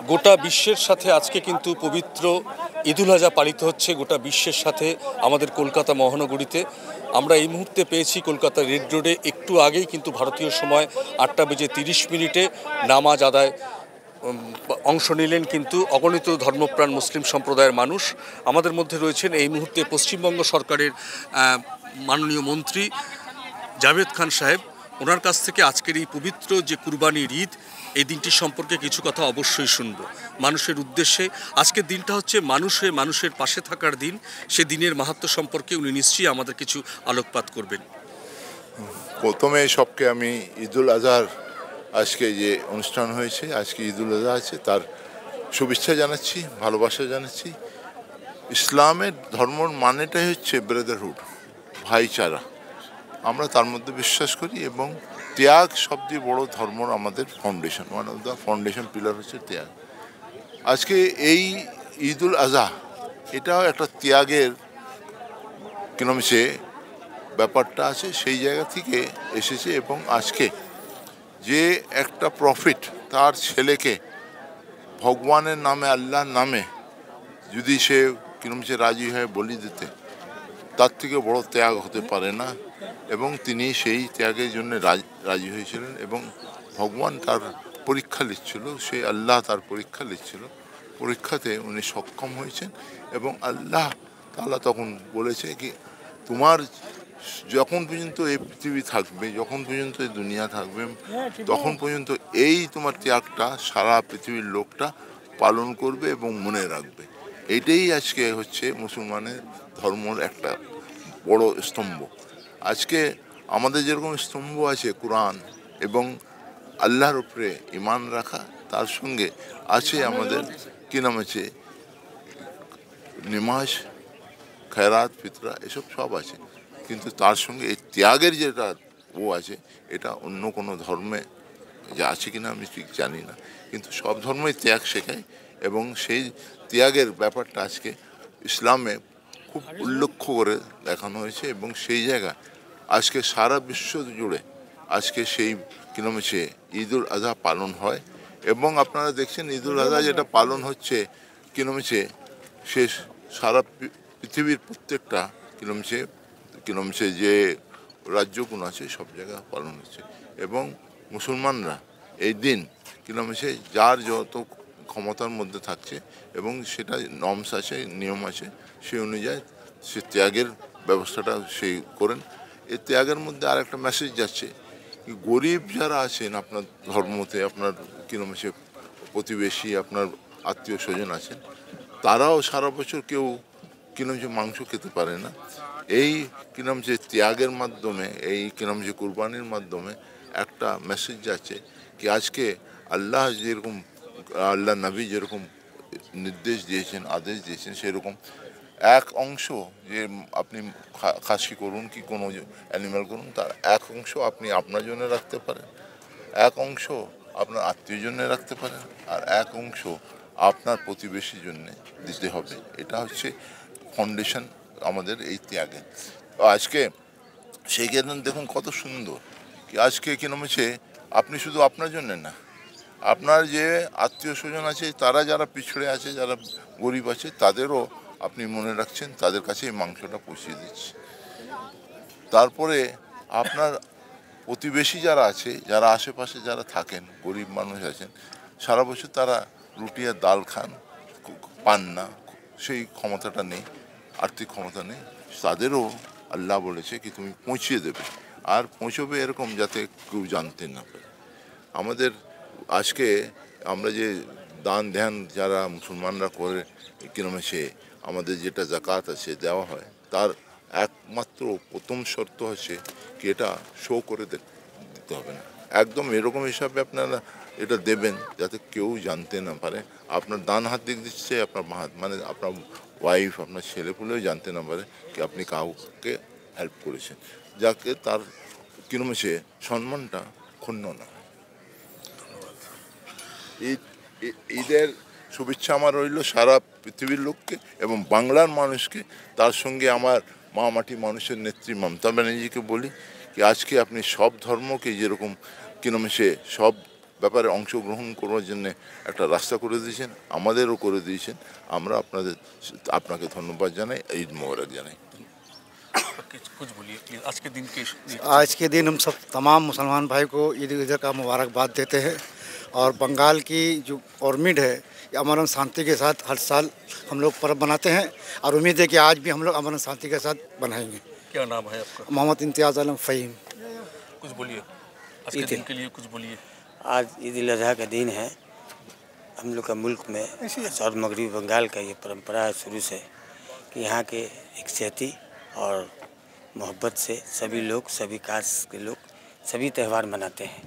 গোটা বিশ্বের সাথে আজকে কিন্তু পবিত্র ঈদুল আজহা পালিত হচ্ছে গোটা বিশ্বের সাথে আমাদের কলকাতা মহানগরীতে। আমরা এই মুহূর্তে পেয়েছি কলকাতা রেড রোডে, একটু আগেই কিন্তু ভারতীয় সময় 8:30 নামাজ আদায় অংশ নিলেন কিন্তু অগণিত ধর্মপ্রাণ মুসলিম সম্প্রদায়ের মানুষ। আমাদের মধ্যে রয়েছেন এই মুহূর্তে পশ্চিমবঙ্গ সরকারের মাননীয় মন্ত্রী জাভেদ খান সাহেব। ওনার কাছ থেকে আজকের এই পবিত্র যে কুরবানির ঈদ, এই দিনটি সম্পর্কে কিছু কথা অবশ্যই শুনব মানুষের উদ্দেশ্যে। আজকের দিনটা হচ্ছে মানুষের পাশে থাকার দিন। সে দিনের মাহাত্ম্য সম্পর্কে উনি নিশ্চয়ই আমাদের কিছু আলোকপাত করবেন। প্রথমে সবকে আমি ঈদুল আজহার আজকে যে অনুষ্ঠান হয়েছে, আজকে ঈদুল আজহা আছে, তার শুভেচ্ছা জানাচ্ছি, ভালোবাসা জানাচ্ছি। ইসলামের ধর্মর মানেটাই হচ্ছে ব্রাদারহুড, ভাইচারা। আমরা তার মধ্যে বিশ্বাস করি এবং ত্যাগ সবচেয়ে বড় ধর্মর আমাদের foundation, one of the foundation pillar হচ্ছে ত্যাগ। আজকে এই ঈদুল আজহা এটাও একটা ত্যাগের সে ব্যাপারটা আছে, সেই জায়গা থেকে এসেছে। এবং আজকে যে একটা প্রফিট তার ছেলেকে ভগবানের নামে, আল্লাহর নামে যদি সে সে রাজি হয়ে বলি দিতে, তার থেকে বড় ত্যাগ হতে পারে না। এবং তিনি সেই ত্যাগের জন্য রাজি হয়েছিলেন এবং ভগবান তার পরীক্ষা নিচ্ছিল, সেই আল্লাহ তার পরীক্ষা নিচ্ছিল। পরীক্ষাতে উনি সক্ষম হয়েছেন এবং আল্লাহ তাআলা তখন বলেছে কি, তোমার যখন পর্যন্ত এই পৃথিবী থাকবে, যখন পর্যন্ত এই দুনিয়া থাকবে, তখন পর্যন্ত এই তোমার ত্যাগটা সারা পৃথিবীর লোকটা পালন করবে এবং মনে রাখবে। এইটাই আজকে হচ্ছে মুসলমানের ধর্মর একটা বড় স্তম্ভ। আজকে আমাদের যেরকম স্তম্ভ আছে কোরআন এবং আল্লাহর উপরে ঈমান রাখা, তার সঙ্গে আছে আমাদের আছে নামাজ, খেরাত, ফিতরা, এসব সব আছে। কিন্তু তার সঙ্গে এই ত্যাগের যেটা আছে, এটা অন্য কোনো ধর্মে যা আছে কিনা আমি ঠিক জানি না, কিন্তু সব ধর্মই ত্যাগ শেখায়। এবং সেই ত্যাগের ব্যাপারটা আজকে ইসলামে খুব উল্লেখ করে দেখানো হয়েছে এবং সেই জায়গা আজকে সারা বিশ্ব জুড়ে আজকে সেই সে ঈদুল আজহা পালন হয়। এবং আপনারা দেখছেন ঈদুল আজহা যেটা পালন হচ্ছে সে সারা পৃথিবীর প্রত্যেকটা সে যে রাজ্যগুলো আছে সব জায়গায় পালন হচ্ছে। এবং মুসলমানরা এই দিন সে যার যত ক্ষমতার মধ্যে থাকছে এবং সেটা নর্মস আছে, নিয়ম আছে, সেই অনুযায়ী সে ত্যাগের ব্যবস্থাটা সেই করেন। এই ত্যাগের মধ্যে আর একটা মেসেজ যাচ্ছে, গরিব যারা আছেন আপনার ধর্মতে, আপনার সে প্রতিবেশী, আপনার আত্মীয় স্বজন আছেন, তারাও সারা বছর কেউ যে মাংস খেতে পারে না। এই যে ত্যাগের মাধ্যমে, এই যে কুরবানির মাধ্যমে একটা মেসেজ যাচ্ছে কি আজকে আল্লাহ যেরকম, আল্লাহ নবী যেরকম নির্দেশ দিয়েছেন, আদেশ দিয়েছেন, সেরকম এক অংশ যে আপনি খাসি করুন কি কোনো অ্যানিম্যাল করুন, তার এক অংশ আপনি আপনার জন্য রাখতে পারেন, এক অংশ আপনার আত্মীয় জন্য রাখতে পারেন, আর এক অংশ আপনার প্রতিবেশীর জন্য দিতে হবে। এটা হচ্ছে ফাউন্ডেশন আমাদের এই ত্যাগে। আজকে সেই ক্ষেত্রে দেখুন কত সুন্দর কি আজকে হচ্ছে আপনি শুধু আপনার জন্য না, আপনার যে আত্মীয় স্বজন আছে, তারা যারা পিছড়ে আছে, যারা গরিব আছে, তাদেরও আপনি মনে রাখছেন, তাদের কাছে এই মাংসটা পৌঁছে দিচ্ছে। তারপরে আপনার প্রতিবেশী যারা আছে, যারা আশেপাশে যারা থাকেন, গরিব মানুষ আছেন, সারা বছর তারা রুটি আর ডাল খান, পান না, সেই ক্ষমতাটা নেই, আর্থিক ক্ষমতা নেই, তাদেরও আল্লাহ বলেছে কি তুমি পৌঁছিয়ে দেবে, আর পৌঁছবে এরকম যাতে কেউ জানতে না পারে। আমাদের আজকে আমরা যে দান ধ্যান যারা মুসলমানরা করে সে আমাদের যেটা জাকাত আছে দেওয়া হয়, তার একমাত্র প্রথম শর্ত হচ্ছে কি এটা শো করে দিতে হবে না। একদম এরকম হিসাবে আপনারা এটা দেবেন যাতে কেউ জানতে না পারে। আপনার ডান হাত দিক দিচ্ছে, আপনার বাঁ হাত, মানে আপনার ওয়াইফ, আপনার ছেলেপুলেও জানতে না পারে কি আপনি কাউকে হেল্প করেছেন, যাকে তার সে সম্মানটা ক্ষুণ্ণ না। ঈদের শুভেচ্ছা আমার রইল সারা পৃথিবীর লোককে এবং বাংলার মানুষকে। তার সঙ্গে আমার মা মাটি মানুষের নেত্রী মমতা ব্যানার্জিকে বলি কি আজকে আপনি সব ধর্মকে যেরকম সে সব ব্যাপারে অংশগ্রহণ করার জন্য একটা রাস্তা করে দিয়েছেন, আমাদেরও করে দিয়েছেন। আমরা আপনাকে ধন্যবাদ জানাই, ঈদ মোবারক জানাই। कुछ बोलिए प्लीज। आज के दिन हम सब तमाम मुसलमान भाई को ईद उल अजहा का मुबारकबाद देते हैं। और बंगाल की जो गवर्नमेंट है अमन शांति के साथ हर साल हम लोग पर्व बनाते हैं और उम्मीद है कि आज भी हम लोग अमन शांति के साथ बनाएंगे। क्या नाम है आपका? मोहम्मद इम्तियाज़ आलम फ़हीम। कुछ बोलिए आज के दिन के लिए, कुछ बोलिए। आज ईद उल अजहा का दिन है। हम लोग का मुल्क में और मगरबी बंगाल का ये परंपरा है शुरू से कि यहाँ के एकजुटता और मोहब्बत से सभी लोग, सभी कास्ट के लोग सभी त्यौहार मनाते हैं।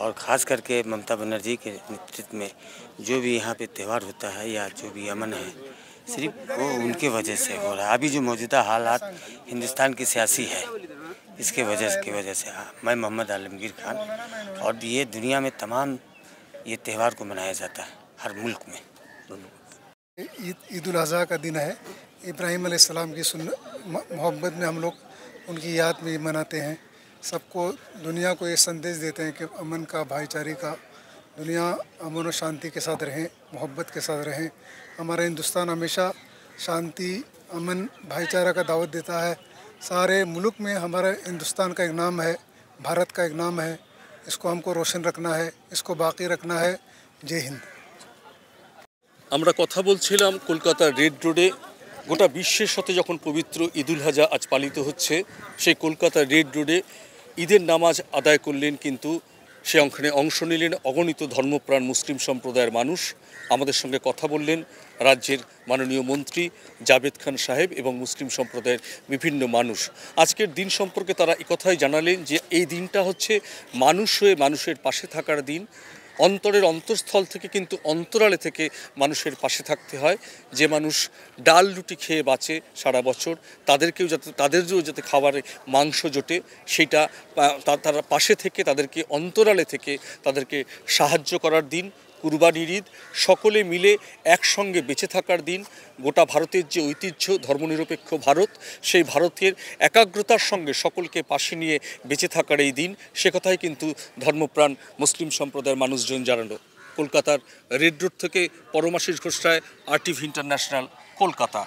और ख़ास करके ममता बनर्जी के नेतृत्व में जो भी यहाँ पे त्यौहार होता है या जो भी अमन है, सिर्फ वो उनके वजह से हो रहा है। अभी जो मौजूदा हालात हिंदुस्तान की सियासी है, इसके वजह से मैं मोहम्मद आलमगीर खान, और ये दुनिया में तमाम ये त्यौहार को मनाया जाता है हर मुल्क में। ईद उल अजहा का दिन है। इब्राहिम अलैहिस्सलाम की मोहब्बत में हम लोग उनकी याद में मनाते हैं। सबको, दुनिया को ये संदेश देते हैं कि अमन का, भाईचारे का, दुनिया अमन और शांति के साथ रहें, मोहब्बत के साथ रहें। हमारा हिंदुस्तान हमेशा शांति, अमन, भाईचारा का दावत देता है। सारे मुल्क में हमारा हिंदुस्तान का एक नाम है, भारत का एक नाम है। इसको हमको रोशन रखना है, इसको बाकी रखना है। जय हिंद। আমরা কথা বলছিলাম কলকাতার রেড রোডে গোটা বিশ্বের সাথে যখন পবিত্র ঈদ উল আজহা আজ পালিত হচ্ছে, সেই কলকাতার রেড রোডে ঈদের নামাজ আদায় করলেন, কিন্তু সে অংশ নিলেন অগণিত ধর্মপ্রাণ মুসলিম সম্প্রদায়ের মানুষ। আমাদের সঙ্গে কথা বললেন রাজ্যের মাননীয় মন্ত্রী জাভেদ খান সাহেব এবং মুসলিম সম্প্রদায়ের বিভিন্ন মানুষ। আজকের দিন সম্পর্কে তারা একথাই জানালেন যে এই দিনটা হচ্ছে মানুষ হয়ে মানুষের পাশে থাকার দিন। অন্তরের অন্তঃস্থল থেকে, কিন্তু অন্তরালে থেকে মানুষের পাশে থাকতে হয়। যে মানুষ ডাল রুটি খেয়ে বাঁচে সারা বছর, তাদেরও যাতে খাবারে মাংস জোটে, সেটা তারা পাশে থেকে তাদেরকে অন্তরালে থেকে তাদেরকে সাহায্য করার দিন। কুরবানির ঈদ, সকলে মিলে একসঙ্গে বেঁচে থাকার দিন। গোটা ভারতের যে ঐতিহ্য, ধর্মনিরপেক্ষ ভারত, সেই ভারতের একাগ্রতার সঙ্গে সকলকে পাশে নিয়ে বেঁচে থাকার এই দিন, সে কথাই কিন্তু ধর্মপ্রাণ মুসলিম সম্প্রদায়ের মানুষজন জানালো। কলকাতার রেড রোড থেকে পরমাশিস ঘোষ রায়, RTV ইন্টারন্যাশনাল, কলকাতা।